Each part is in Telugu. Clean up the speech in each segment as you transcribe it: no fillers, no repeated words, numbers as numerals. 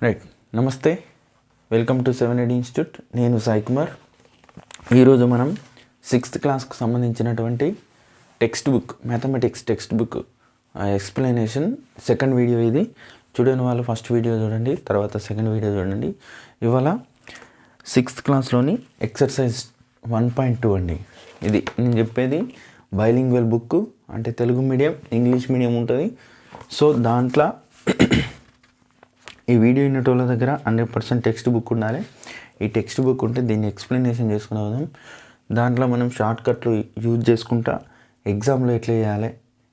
రైట్. నమస్తే, వెల్కమ్ టు 7AD ఇన్స్టిట్యూట్. నేను సాయి కుమార్. ఈరోజు మనం 6th క్లాస్కి సంబంధించినటువంటి text book, mathematics text book explanation second video ఇది. చూడని వాళ్ళు ఫస్ట్ వీడియో చూడండి, తర్వాత సెకండ్ వీడియో చూడండి. ఇవాళ 6th క్లాస్లోని ఎక్సర్సైజ్ 1.2 అండి. ఇది నేను చెప్పేది బైలింగ్వల్ బుక్, అంటే తెలుగు మీడియం ఇంగ్లీష్ మీడియం ఉంటుంది. సో దాంట్లో ఈ వీడియో వినేటోళ్ళ దగ్గర 100% టెక్స్ట్ బుక్ ఉండాలి. ఈ టెక్స్ట్ బుక్ ఉంటే దీన్ని ఎక్స్ప్లెనేషన్ చేసుకునే వదాం. దాంట్లో మనం షార్ట్ కట్లు యూజ్ చేసుకుంటా ఎగ్జామ్లో ఎట్లా చేయాలి,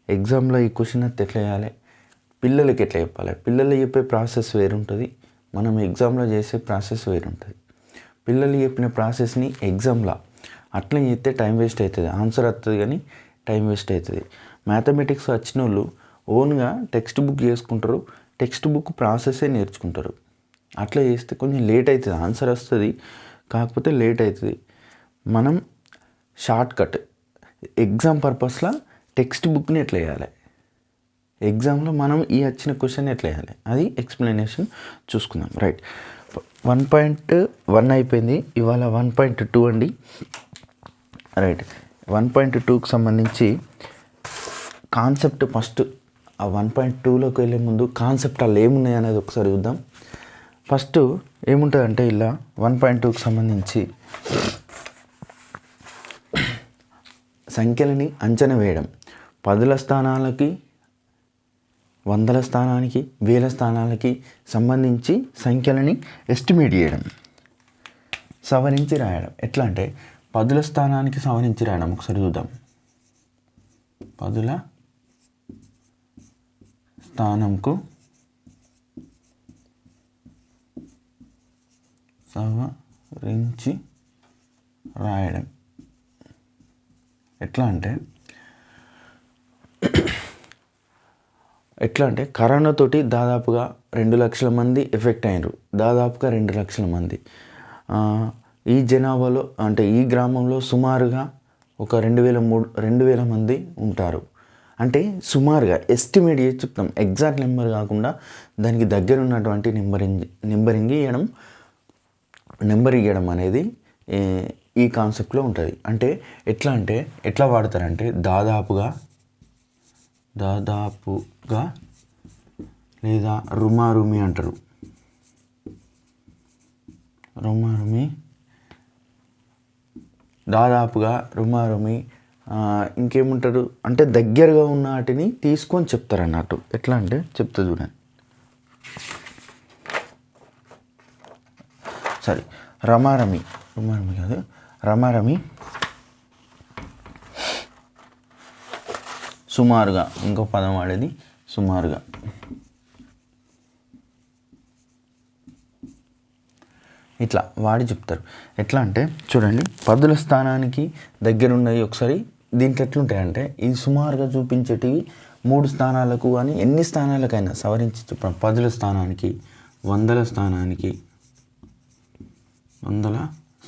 ఎగ్జామ్లో ఈ క్వశ్చన్ ఎట్లా చేయాలి, పిల్లలకి ఎట్లా చెప్పాలి. పిల్లలు చెప్పే ప్రాసెస్ వేరుంటుంది, మనం ఎగ్జామ్లో చేసే ప్రాసెస్ వేరుంటుంది. పిల్లలు చెప్పిన ప్రాసెస్ని ఎగ్జామ్లో అట్లా చేస్తే టైం వేస్ట్ అవుతుంది, ఆన్సర్ వస్తుంది కానీ టైం వేస్ట్ అవుతుంది. మ్యాథమెటిక్స్ వచ్చిన వాళ్ళు ఓన్గా టెక్స్ట్ బుక్ చేసుకుంటారు, టెక్స్ట్ బుక్ ప్రాసెసే నేర్చుకుంటారు. అట్లా చేస్తే కొంచెం లేట్ అవుతుంది, ఆన్సర్ వస్తుంది కాకపోతే లేట్ అవుతుంది. మనం షార్ట్ కట్ ఎగ్జామ్ పర్పస్లో టెక్స్ట్ బుక్ని ఎట్లా వేయాలి, ఎగ్జామ్లో మనం ఈ వచ్చిన క్వశ్చన్ ఎట్లా వేయాలి, అది ఎక్స్ప్లెనేషన్ చూసుకుందాం. రైట్. 1.1 అయిపోయింది, ఇవాళ 1.2 అండి. రైట్. 1.2కి సంబంధించి కాన్సెప్ట్ ఫస్ట్ ఆ 1.2లోకి వెళ్ళే ముందు కాన్సెప్ట్ అలా ఏమున్నాయి అనేది ఒకసారి చూద్దాం. ఫస్ట్ ఏముంటుందంటే ఇలా 1.2కి సంబంధించి సంఖ్యలని అంచనా వేయడం, 10ల స్థానాలకి, 100ల స్థానానికి, 1000 స్థానాలకి సంబంధించి సంఖ్యలని ఎస్టిమేట్ చేయడం, సవరించి రాయడం. ఎట్లా అంటే 10ల స్థానానికి సవరించి రాయడం ఒకసారి చూద్దాం. 10ల స్థానంకు సవరించి రాయడం. ఎట్లా అంటే కరోనాతోటి దాదాపుగా 2 లక్షల మంది ఎఫెక్ట్ అయినారు, దాదాపుగా 2 లక్షల మంది. ఈ జనాభాలో అంటే ఈ గ్రామంలో సుమారుగా ఒక 2000 మంది ఉంటారు. అంటే సుమారుగా ఎస్టిమేట్ చేసి చెప్తాం, ఎగ్జాక్ట్ నెంబర్ కాకుండా దానికి దగ్గర ఉన్నటువంటి నెంబర్ ఇవ్వడం అనేది ఈ కాన్సెప్ట్లో ఉంటుంది. అంటే ఎట్లా వాడతారంటే దాదాపుగా లేదా రుమారుమి అంటారు. దాదాపుగా రుమారుమి, ఇంకేముంటారు అంటే దగ్గరగా ఉన్న వాటిని తీసుకొని చెప్తారు అన్నట్టు. ఎట్లా అంటే చెప్తా చూడండి. రమారమి కాదు, రమారమి సుమారుగా, ఇంకో పదం వాడేది సుమారుగా. ఇట్లా వాడి చెప్తారు. ఎట్లా అంటే చూడండి, 10ల స్థానానికి దగ్గర ఉన్నవి ఒకసారి దీంట్లో ఎట్లుంటాయంటే ఈ సుమారుగా చూపించేటివి 3 స్థానాలకు అని ఎన్ని స్థానాలకైనా సవరించి చెప్పడం. 10ల స్థానానికి, 100ల స్థానానికి, 100ల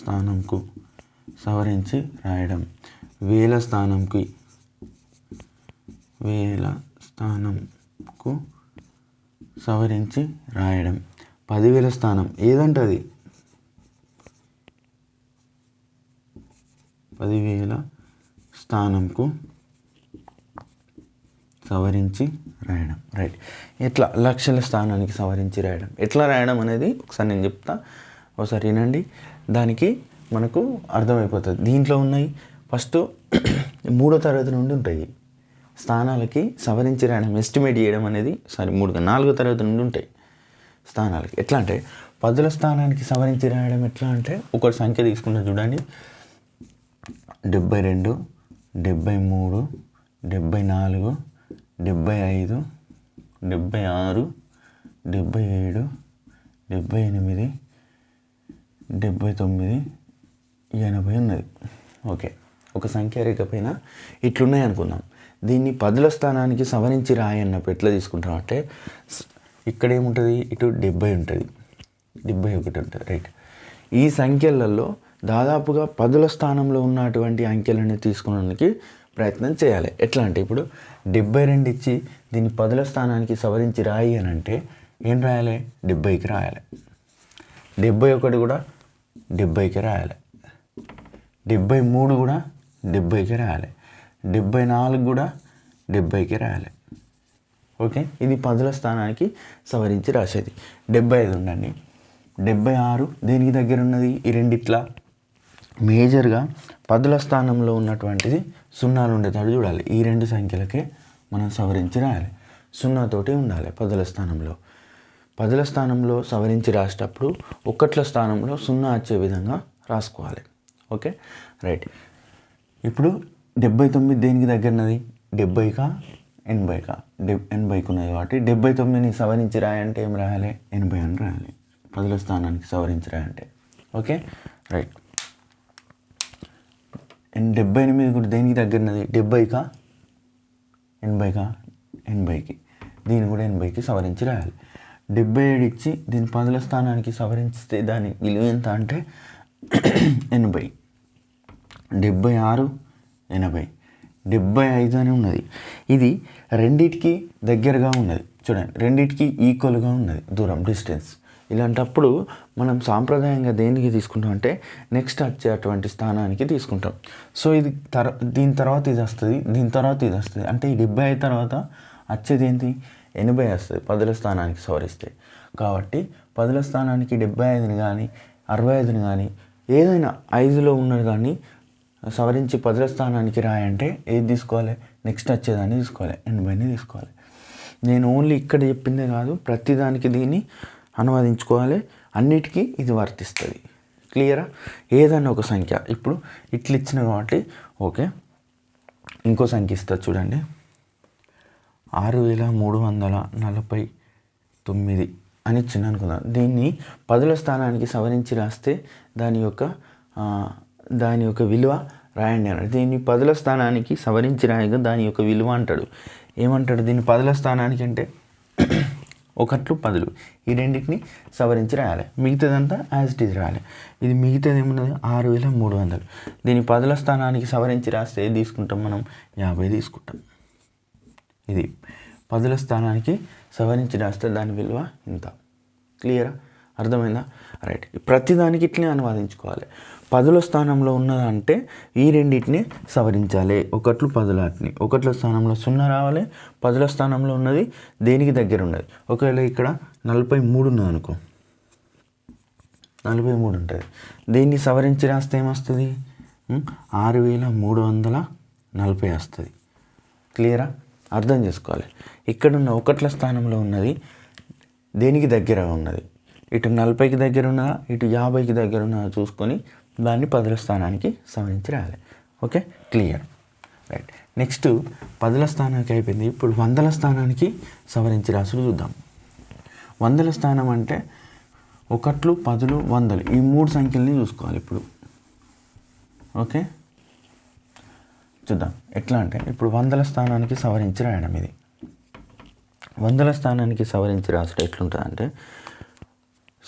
స్థానంకు సవరించి రాయడం, 1000 స్థానంకు, 1000 స్థానంకు సవరించి రాయడం, 10,000 స్థానం ఏదంటే అది 10,000 స్థానంకు సవరించి రాయడం. రైట్. ఇట్లా లక్షల స్థానానికి సవరించి రాయడం. ఎట్లా రాయడం అనేది ఒకసారి నేను చెప్తా, ఒకసారి వినండి, దానికి మనకు అర్థమైపోతుంది. దీంట్లో ఉన్నాయి ఫస్ట్ 3వ తరగతి నుండి ఉంటాయి స్థానాలకి సవరించి రాయడం, ఎస్టిమేట్ చేయడం అనేది. 4వ తరగతి నుండి ఉంటాయి స్థానాలకి. ఎట్లా అంటే 10ల స్థానానికి సవరించి రాయడం ఎట్లా అంటే ఒక సంఖ్య తీసుకుంటే చూడండి, 72, 73, 74, 75, 76, 77, 78, 79, 80 ఉన్నది. ఓకే, ఒక సంఖ్య రేఖపైన ఇట్లున్నాయి అనుకుందాం. దీన్ని 10ల స్థానానికి సవరించి రాయి అన్నప్పుడు ఎట్లా తీసుకుంటాం అంటే ఇక్కడ ఏముంటుంది, ఇటు 70 ఉంటుంది, 71 ఉంటుంది. రైట్. ఈ సంఖ్యలలో దాదాపుగా 10ల స్థానంలో ఉన్నటువంటి అంకెలని తీసుకోవడానికి ప్రయత్నం చేయాలి. ఎట్లా అంటే ఇప్పుడు 72 ఇచ్చి దీన్ని 10ల స్థానానికి సవరించి రాయి అని అంటే ఏం రాయాలి? 70కి రాయాలి. 71 కూడా 70కి రాయాలి. 73 కూడా 70కి రాయాలి. 74 కూడా 70కి రాయాలి. ఓకే, ఇది పదుల స్థానానికి సవరించి రాసేది. 75 ఉండండి. 76 దేనికి దగ్గర ఉన్నది? ఈ రెండిట్లా మేజర్గా పదుల స్థానంలో ఉన్నటువంటిది సున్నాలు ఉండేటట్టు చూడాలి. ఈ రెండు సంఖ్యలకే మనం సవరించి రాయాలి. సున్నాతోటి ఉండాలి పదుల స్థానంలో. పదుల స్థానంలో సవరించి రాసేటప్పుడు ఒకట్ల స్థానంలో సున్నా వచ్చే విధంగా రాసుకోవాలి. Okay, right. ఇప్పుడు 79 దేనికి దగ్గరన్నది? 70కా 80కా? 80కి ఉన్నది కాబట్టి 79ని సవరించి రాయంటే ఏం రాయాలి? 80 అని రాయాలి. పదుల స్థానానికి సవరించి రాయంటే. Okay, right. 78 కూడా దేనికి దగ్గరన్నది? 70కా 80కా? 80కి. దీన్ని కూడా 80కి సవరించి రాయాలి. 77 ఇచ్చి దీని పదుల స్థానానికి సవరిస్తే దాని విలువ ఎంత అంటే 80. 76 80 75 అని ఉన్నది. ఇది రెండిటికి దగ్గరగా ఉన్నది. చూడండి, రెండిటికి ఈక్వల్గా ఉన్నది దూరం, డిస్టెన్స్. ఇలాంటప్పుడు మనం సాంప్రదాయంగా దేనికి తీసుకుంటాం అంటే నెక్స్ట్ వచ్చేటువంటి స్థానానికి తీసుకుంటాం. సో ఇది దీని తర్వాత ఇది వస్తుంది, దీని తర్వాత ఇది వస్తుంది. అంటే ఈ 75 తర్వాత వచ్చేది ఏంటి? 80 వస్తుంది పదుల స్థానానికి సవరిస్తే. కాబట్టి పదుల స్థానానికి 75ని కానీ 65ని కానీ ఏదైనా 5లో ఉన్నది కానీ సవరించి పదుల స్థానానికి రాయంటే ఏది తీసుకోవాలి? నెక్స్ట్ వచ్చేదాన్ని తీసుకోవాలి, 80ని తీసుకోవాలి. నేను ఓన్లీ ఇక్కడ చెప్పిందే కాదు, ప్రతిదానికి దీన్ని అనువదించుకోవాలి. అన్నిటికీ ఇది వర్తిస్తుంది. క్లియరా? ఏదైనా ఒక సంఖ్య ఇప్పుడు ఇట్లా ఇచ్చిన కాబట్టి ఓకే, ఇంకో సంఖ్య ఇస్తా చూడండి. 6349 అని ఇచ్చిన అనుకుందాం. దీన్ని పదుల స్థానానికి సవరించి రాస్తే దాని యొక్క విలువ రాయండి అన్నాడు. దీన్ని పదుల స్థానానికి సవరించి రాయగా దాని యొక్క విలువ అంటాడు. ఏమంటాడు దీన్ని? పదుల స్థానానికి అంటే ఒకట్లు పదులు ఈ రెండింటిని సవరించి రాయాలి. మిగతాదంతా యాజ్ ఇట్ ఈజ్ రాయాలి. ఇది మిగతాది ఏమున్నది? 6300. దీన్ని పదుల స్థానానికి సవరించి రాస్తే ఏది తీసుకుంటాం మనం? 50 తీసుకుంటాం. ఇది పదుల స్థానానికి సవరించి రాస్తే దాని విలువ ఇంత. క్లియరా? అర్థమైందా? రైట్. ప్రతిదానికి ఇట్లనే అనువాదించుకోవాలి. పదుల స్థానంలో ఉన్నదంటే ఈ రెండింటిని సవరించాలి. ఒకట్లు పదులాటిని. ఒకట్ల స్థానంలో 0 రావాలి. పదుల స్థానంలో ఉన్నది దేనికి దగ్గర ఉన్నది? ఒకవేళ ఇక్కడ 43 ఉన్నది అనుకో, 43 ఉంటుంది. దీన్ని సవరించి రాస్తే ఏమొస్తుంది? 6340 వస్తుంది. క్లియరా? అర్థం చేసుకోవాలి. ఇక్కడున్న ఒకట్ల స్థానంలో ఉన్నది దేనికి దగ్గర ఉన్నది? ఇటు 40కి దగ్గర ఉన్నదా, ఇటు 50కి దగ్గర ఉన్నదా చూసుకొని దాన్ని పదుల స్థానానికి సవరించి రాయాలి. Okay, clear. రైట్. నెక్స్ట్ పదుల స్థానానికి అయిపోయింది. ఇప్పుడు వందల స్థానానికి సవరించి రాసుడు చూద్దాం. వందల స్థానం అంటే ఒకట్లు పదులు వందలు ఈ 3 సంఖ్యల్ని చూసుకోవాలి. ఇప్పుడు ఓకే చూద్దాం ఎట్లా అంటే, ఇప్పుడు వందల స్థానానికి సవరించి రాయడం. ఇది వందల స్థానానికి సవరించి రాసడం ఎట్లుంటుంది అంటే,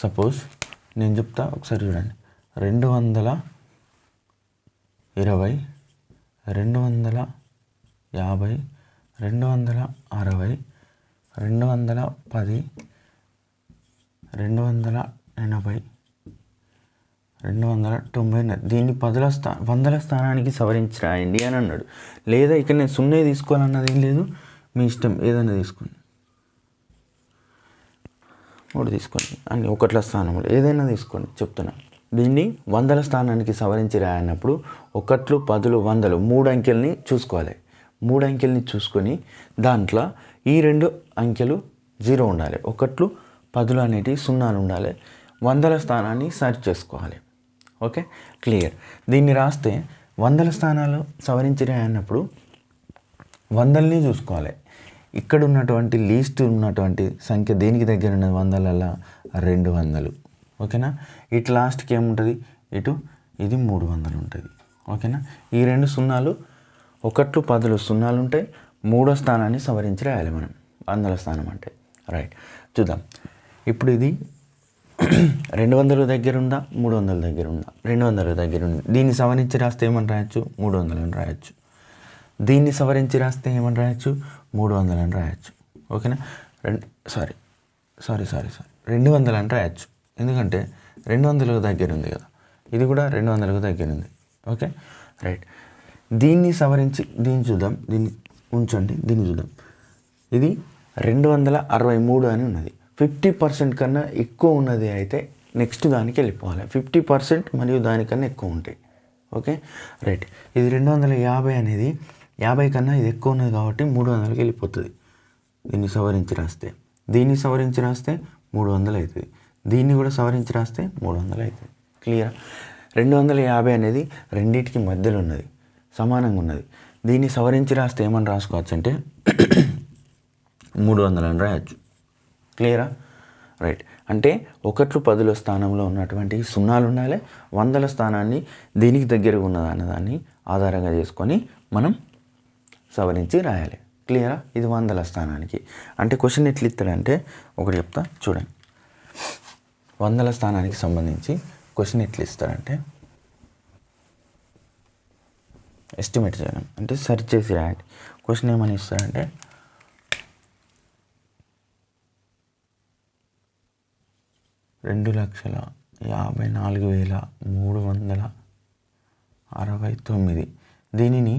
సపోజ్ నేను చెప్తా ఒకసారి చూడండి. 220 250 260 210 280 290. దీన్ని వందల స్థానానికి సవరించి రాయండి అని అన్నాడు. లేదా ఇక్కడ నేను 0 తీసుకోవాలన్నది ఏం లేదు, మీ ఇష్టం ఏదైనా తీసుకోండి. 3 తీసుకోండి, అన్ని ఒకట్ల స్థానంలో ఏదైనా తీసుకోండి చెప్తున్నా. దీన్ని వందల స్థానానికి సవరించి రాయనప్పుడు ఒకట్లు పదులు వందలు 3 అంకెల్ని చూసుకోవాలి. 3 అంకెల్ని చూసుకొని దాంట్లో ఈ 2 అంకెలు 0 ఉండాలి. ఒకట్లు పదులు అనేటివి 0 ఉండాలి. వందల స్థానాన్ని సర్చ్ చేసుకోవాలి. Okay, clear. దీన్ని రాస్తే వందల స్థానాలు సవరించి రాయన్నప్పుడు వందల్ని చూసుకోవాలి. ఇక్కడ ఉన్నటువంటి లీస్ట్ ఉన్నటువంటి సంఖ్య దేనికి దగ్గర ఉన్నది? వందలలో 200. ఓకేనా? ఇటు లాస్ట్కి ఏముంటుంది? ఇటు ఇది 300 ఉంటుంది. ఓకేనా? ఈ 2 సున్నాలు ఒకట్లు పదులు 0 ఉంటాయి. 3వ స్థానాన్ని సవరించి రాయాలి మనం, వందల స్థానం అంటే. రైట్, చూద్దాం. ఇప్పుడు ఇది 200 దగ్గర ఉందా, 300 దగ్గర ఉందా? 200 దగ్గర ఉంది. దీన్ని సవరించి రాస్తే ఏమని రాయొచ్చు? 300 అని రాయొచ్చు. దీన్ని సవరించి రాస్తే ఏమని రాయొచ్చు? 300 అని రాయొచ్చు. ఓకేనా? సారీ 200 అని రాయొచ్చు, ఎందుకంటే 200కు దగ్గర ఉంది కదా, ఇది కూడా 200కు దగ్గర ఉంది. Okay right. దీన్ని సవరించి దీన్ని చూద్దాం, దీన్ని ఉంచండి, దీన్ని చూద్దాం. ఇది 263 అని ఉన్నది. 50% కన్నా ఎక్కువ ఉన్నది అయితే నెక్స్ట్ దానికి వెళ్ళిపోవాలి. 50% మరియు దానికన్నా ఎక్కువ ఉంటాయి. Okay right. ఇది 250 అనేది 50 కన్నా ఇది ఎక్కువ ఉన్నది కాబట్టి 300కి వెళ్ళిపోతుంది. దీన్ని సవరించి రాస్తే, దీన్ని సవరించి రాస్తే 300 అవుతుంది. దీన్ని కూడా సవరించి రాస్తే 300 అవుతుంది. క్లియర్. 250 అనేది రెండింటికి మధ్యలో ఉన్నది, సమానంగా ఉన్నది. దీన్ని సవరించి రాస్తే ఏమని రాసుకోవచ్చు అంటే 300 అని రాయొచ్చు. క్లియరా? రైట్. అంటే 1, 10 స్థానంలో ఉన్నటువంటి సున్నాలు ఉండాలి. 100ల స్థానాన్ని దీనికి దగ్గరగా ఉన్నది అన్నదాన్ని ఆధారంగా చేసుకొని మనం సవరించి రాయాలి. క్లియరా? ఇది 100ల స్థానానికి. అంటే క్వశ్చన్ ఎట్లా ఇస్తాడంటే ఒకటి చెప్తా చూడండి. 100ల స్థానానికి సంబంధించి క్వశ్చన్ ఎట్లా ఇస్తాడంటే ఎస్టిమేట్ చేయడం అంటే సెర్చ్ చేసి రాయండి. క్వశ్చన్ ఏమని ఇస్తాడంటే 2,54,369 దీనిని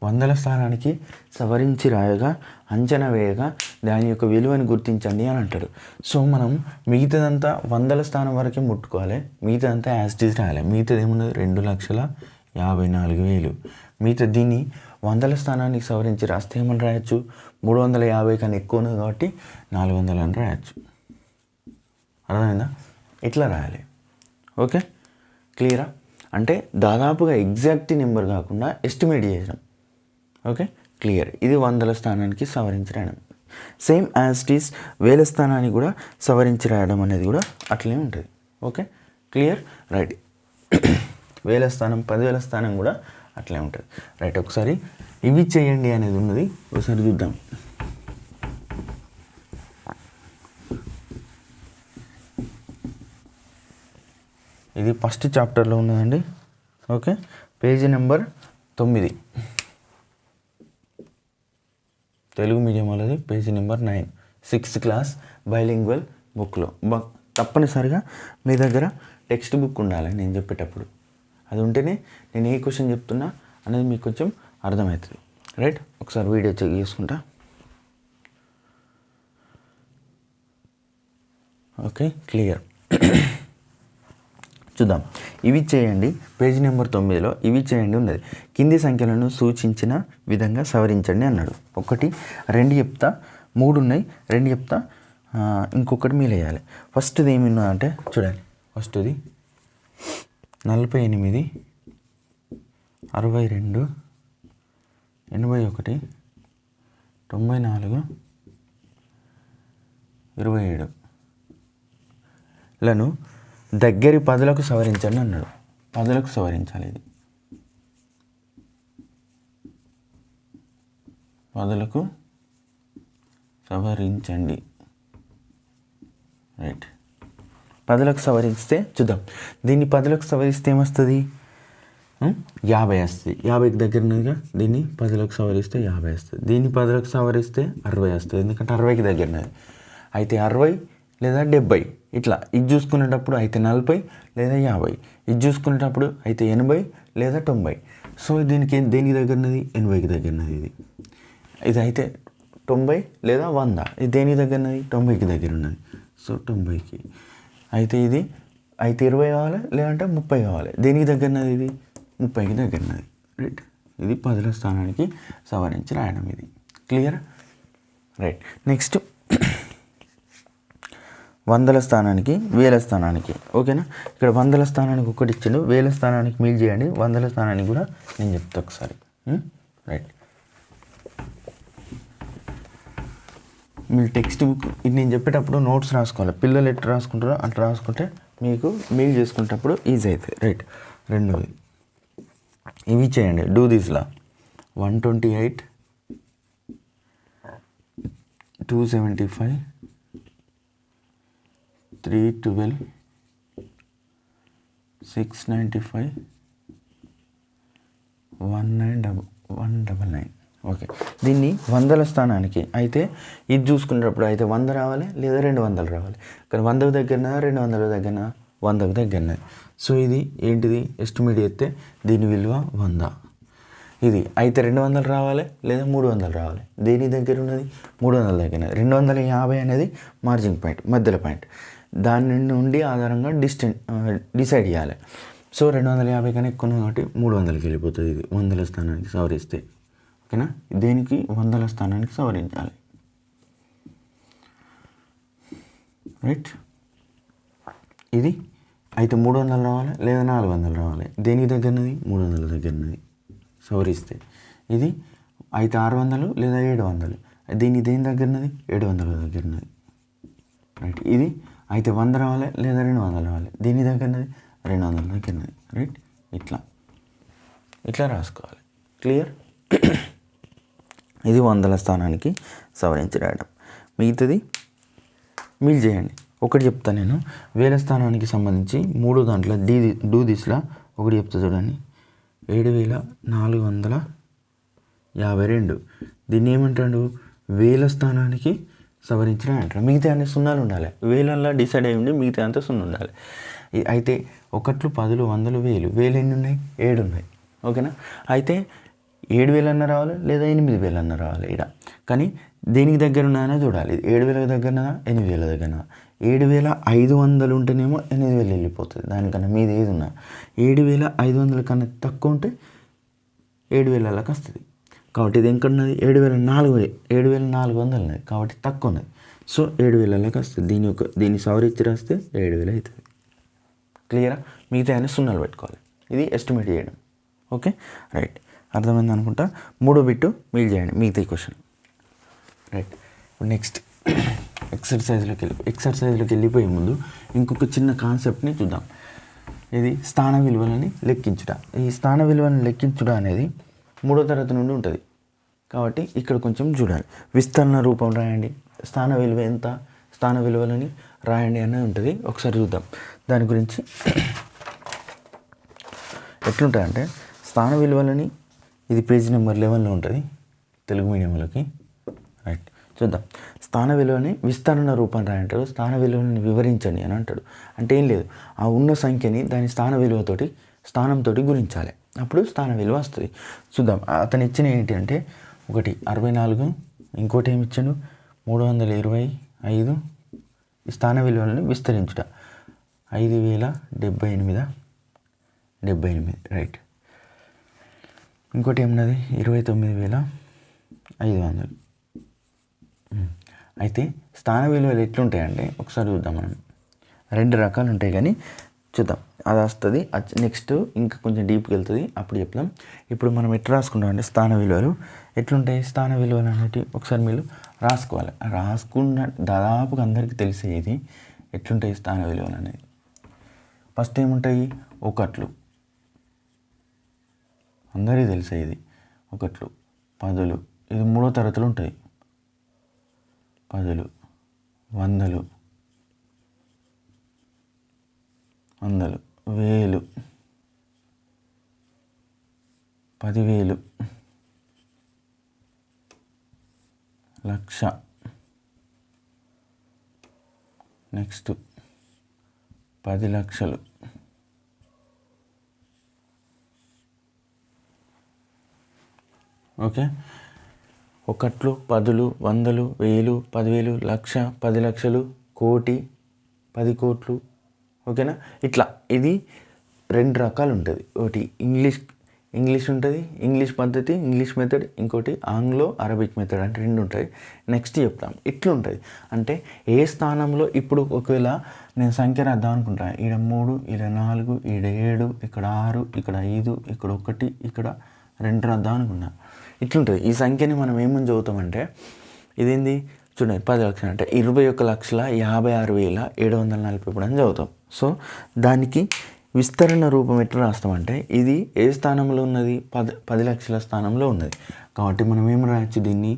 100ల స్థానానికి సవరించి రాయగా అంచనా వేయగా దాని యొక్క విలువని గుర్తించండి అని అంటాడు. సో మనం మిగతాదంతా 100ల స్థానం వరకే ముట్టుకోవాలి, మిగతాదంతా యాజ్ ఇట్ ఈజ్ రాయాలి. మిగతాది ఏమున్నది 2,54,000. మిగతా దీన్ని 100ల స్థానానికి సవరించి రాస్తే ఏమని రాయొచ్చు, 350 కన్నా ఎక్కువ ఉన్నది కాబట్టి 400 అని రాయొచ్చు. అర్థమైందా? ఇట్లా రాయాలి. ఓకే క్లియరా? అంటే దాదాపుగా ఎగ్జాక్ట్ నెంబర్ కాకుండా ఎస్టిమేట్ చేసాం. Okay clear. ఇది 100ల స్థానానికి సవరించి రాయడం. సేమ్ యాజ్ ఇట్ ఈస్ 1000ల స్థానానికి కూడా సవరించి రాయడం అనేది కూడా అట్లనే ఉంటుంది. Okay clear right. 1000ల స్థానం 10,000ల స్థానం కూడా అట్లే ఉంటుంది. రైట్. ఒకసారి ఇవి చేయండి అనేది ఉన్నది, ఒకసారి చూద్దాం. ఇది ఫస్ట్ చాప్టర్లో ఉన్నదండి. Okay page number 9, Telugu medium వాళ్ళది page number 9, 6th class bilingual బుక్లో. తప్పనిసరిగా మీ దగ్గర టెక్స్ట్ బుక్ ఉండాలి నేను చెప్పేటప్పుడు. అది ఉంటేనే నేను ఏ క్వశ్చన్ చెప్తున్నా అనేది మీకు కొంచెం అర్థమవుతుంది. రైట్. ఒకసారి వీడియో చెక్ చేసుకుంటా. Okay clear. చూద్దాం. ఇవి చేయండి పేజీ నెంబర్ 9లో ఇవి చేయండి ఉన్నది. కింది సంఖ్యలను సూచించిన విధంగా సవరించండి అన్నాడు. 1, 2 చెప్తా, 3 ఉన్నాయి, 2 చెప్తా, ఇంకొకటి మీలేయాలి. ఫస్ట్ది ఏమి ఉన్నదంటే చూడండి. ఫస్ట్ది 48, 62, 81, 94, 27 లను దగ్గరి 10లకు సవరించండి అన్నాడు. 10లకు సవరించాలి. ఇది 10లకు సవరించండి. రైట్. 10లకు సవరిస్తే చూద్దాం. దీన్ని 10లకు సవరిస్తే ఏమొస్తుంది, 50 వస్తుంది. 50కి దగ్గర ఉన్నదిగా. దీన్ని 10లకు సవరిస్తే 50 వస్తుంది. దీన్ని 10లకు సవరిస్తే 60 వస్తుంది, ఎందుకంటే 60కి దగ్గర ఉన్నది. అయితే 60 లేదా 70 ఇట్లా. ఇది చూసుకునేటప్పుడు అయితే 40 లేదా 50. ఇది చూసుకునేటప్పుడు అయితే 80 లేదా 90. సో దేనికి దగ్గర ఉన్నది, 80కి దగ్గర ఉన్నది. ఇది అయితే 90 లేదా 100. ఇది దేనికి దగ్గర ఉన్నది, 90కి దగ్గర ఉన్నది. సో 90కి అయితే ఇది అయితే 20 కావాలి, లేదంటే 30 కావాలి. దేనికి దగ్గర ఉన్నది, ఇది 30కి దగ్గర ఉన్నది. రైట్. ఇది 10ల స్థానానికి సవరించి రాయడం. ఇది క్లియర్ రైట్. నెక్స్ట్ 100ల స్థానానికి 1000ల స్థానానికి. ఓకేనా? ఇక్కడ 100ల స్థానానికి ఒకటి ఇచ్చాడు, 1000ల స్థానానికి మీరు చేయండి, 100ల స్థానానికి కూడా నేను చెప్తా ఒకసారి. రైట్. మీరు టెక్స్ట్ బుక్ ఇది నేను చెప్పేటప్పుడు నోట్స్ రాసుకోవాలి. పిల్లలు ఎట్లా రాసుకుంటారో అట్లా రాసుకుంటే మీకు మెయిల్ చేసుకునేటప్పుడు ఈజీ అవుతుంది. రైట్. రెండోది ఇవి చేయండి. డూ దిస్లా 128, 275, 312, 695, 199. ఓకే, దీన్ని వందల స్థానానికి అయితే ఇది చూసుకునేటప్పుడు అయితే 100 రావాలి లేదా 200 రావాలి. కానీ 100కు దగ్గరనా 200 దగ్గరనా 100కు దగ్గరనది. సో ఇది ఏంటిది ఎస్టిమేట్ చేస్తే దీని విలువ 100. ఇది అయితే 200 రావాలి లేదా 300 రావాలి. దేని దగ్గర ఉన్నది 300 దగ్గర. 250 అనేది మార్జింగ్ పాయింట్, మధ్యలో పాయింట్. దాని నుండి ఆధారంగా డిసైడ్ చేయాలి. సో 250 కన్నా ఎక్కువ ఉంది కాబట్టి 300కి వెళ్ళిపోతుంది. ఇది 100ల స్థానానికి సవరిస్తే. ఓకేనా, దేనికి 100ల స్థానానికి సవరించాలి. రైట్, ఇది అయితే 300 రావాలి లేదా 400 రావాలి. దేనికి దగ్గరనది 300 దగ్గరనది సవరిస్తే. ఇది అయితే 600 లేదా 700. దేని దగ్గరనది 700 దగ్గరనది. రైట్, ఇది అయితే 100 రావాలి లేదా 200 రావాలి. దేని దగ్గరనది 200 దగ్గరనది. రైట్, ఇట్లా రాసుకోవాలి. క్లియర్. ఇది 100ల స్థానానికి సవరించి రాయడం. మిగతాది మీరు చేయండి. ఒకటి చెప్తాను నేను, వేల స్థానానికి సంబంధించి 3 దాంట్లో డూ దిస్లా ఒకటి చెప్తా చూడండి. 7452. దీన్ని ఏమంటాడు, వేల స్థానానికి సవరించిన అంటారు. మిగతా అన్ని సున్నాలు ఉండాలి. వేలల్లో డిసైడ్ అయ్యి ఉండి మిగతా అంతా సున్నా ఉండాలి. అయితే 1, 10, 100, 1000. 1000 ఎన్ని ఉన్నాయి? 7 ఉన్నాయి. ఓకేనా, అయితే 7000 అన్న రావాలి లేదా 8000 అన్న రావాలి ఇక్కడ. కానీ దేనికి దగ్గర ఉన్నాయనే చూడాలి. 7000 దగ్గరనా 8000 దగ్గరనా. 7500 ఉంటేనేమో 8000 వెళ్ళిపోతుంది. దానికన్నా మీద ఏది ఉన్నా 7500 కన్నా తక్కువ ఉంటే 7000లకు వస్తుంది. కాబట్టి ఇది ఎక్కడున్నది 7400 ఉన్నది కాబట్టి తక్కువ ఉన్నది. సో 7000లకు వస్తుంది. దీన్ని సవరించి రాస్తే 7000 అవుతుంది. క్లియరా? మిగతా అయినా సున్నాలు పెట్టుకోవాలి. ఇది ఎస్టిమేట్ చేయడం. ఓకే, రైట్, అర్థమైంది అనుకుంటా. 3వ బిట్టు మీరు చేయండి మిగతా క్వశ్చన్. రైట్, ఇప్పుడు నెక్స్ట్ ఎక్సర్సైజ్లోకి వెళ్ళిపోయే ముందు ఇంకొక చిన్న కాన్సెప్ట్ని చూద్దాం. ఇది స్థాన విలువలని లెక్కించుట. ఈ స్థాన విలువలను లెక్కించుట అనేది 3వ తరగతి నుండి ఉంటుంది కాబట్టి ఇక్కడ కొంచెం చూడాలి. విస్తరణ రూపం రాయండి, స్థాన విలువ ఎంత, స్థాన విలువలని రాయండి అనేది ఉంటుంది. ఒకసారి చూద్దాం దాని గురించి. ఎట్లుంటాయంటే స్థాన విలువలని, ఇది పేజీ నెంబర్ 11లో ఉంటుంది తెలుగు మీడియంలోకి. రైట్, చూద్దాం. స్థాన విలువని విస్తరణ రూపం రాయంటాడు. స్థాన విలువని వివరించండి అని అంటాడు. అంటే ఏం లేదు, ఆ ఉన్న సంఖ్యని దాని స్థానంతో గుణించాలి. అప్పుడు స్థాన విలువ వస్తుంది. చూద్దాం. అతను ఇచ్చిన ఏంటి అంటే ఒకటి 64, ఇంకోటి ఏమి ఇచ్చాడు 325. ఈ స్థాన విలువలను విస్తరించుట 5078. రైట్, ఇంకోటి ఏమన్నది 29500. అయితే స్థాన విలువలు ఎట్లుంటాయంటే ఒకసారి చూద్దాం. మనం 2 రకాలు ఉంటాయి కానీ చూద్దాం, అది వస్తుంది నెక్స్ట్. ఇంకా కొంచెం డీప్కి వెళ్తుంది, అప్పుడు చెప్తాం. ఇప్పుడు మనం ఎట్లా రాసుకుంటాం అంటే స్థాన విలువలు ఎట్లుంటాయి. స్థాన విలువలు అనేవి ఒకసారి మీరు రాసుకోవాలి. రాసుకున్న దాదాపుగా అందరికీ తెలిసేది ఎట్లుంటాయి స్థాన విలువలు అనేది. ఫస్ట్ ఏముంటాయి? 1. అందరికీ తెలిసేది 1, 10. ఇది 3వ తరగతిలో ఉంటుంది. 10, 100, 1000, 10,000, 1,00,000. నెక్స్ట్ 10 లక్షలు. ఓకే, 1, 10, 100, 1000, 10,000, 1,00,000, 10 లక్షలు, 1,00,00,000, 10 కోట్లు. ఓకేనా, ఇట్లా ఇది 2 రకాలు ఉంటుంది. ఒకటి ఇంగ్లీష్ ఉంటుంది, ఇంగ్లీష్ పద్ధతి, ఇంగ్లీష్ మెథడ్. ఇంకోటి ఆంగ్లో అరబిక్ మెథడ్ అంటే 2 ఉంటాయి. నెక్స్ట్ చెప్తాం. ఇట్లుంటుంది అంటే ఏ స్థానంలో ఇప్పుడు ఒకవేళ నేను సంఖ్య రాద్దాం అనుకుంటాను. ఈడ 3, ఈడ 4, ఈడ 7, ఇక్కడ 6, ఇక్కడ 5, ఇక్కడ 1, ఇక్కడ 2 రాద్దాం అనుకున్నా. ఇట్లుంటుంది. ఈ సంఖ్యని మనం ఏమని చదువుతామంటే ఇదేంది చూడండి, 10 లక్షలు అంటే 21,56,743 అని చదువుతాం. సో దానికి విస్తరణ రూపం ఎట్లా రాస్తామంటే ఇది ఏ స్థానంలో ఉన్నది? 10 లక్షల స్థానంలో ఉన్నది కాబట్టి మనం ఏం రాయొచ్చు దీన్ని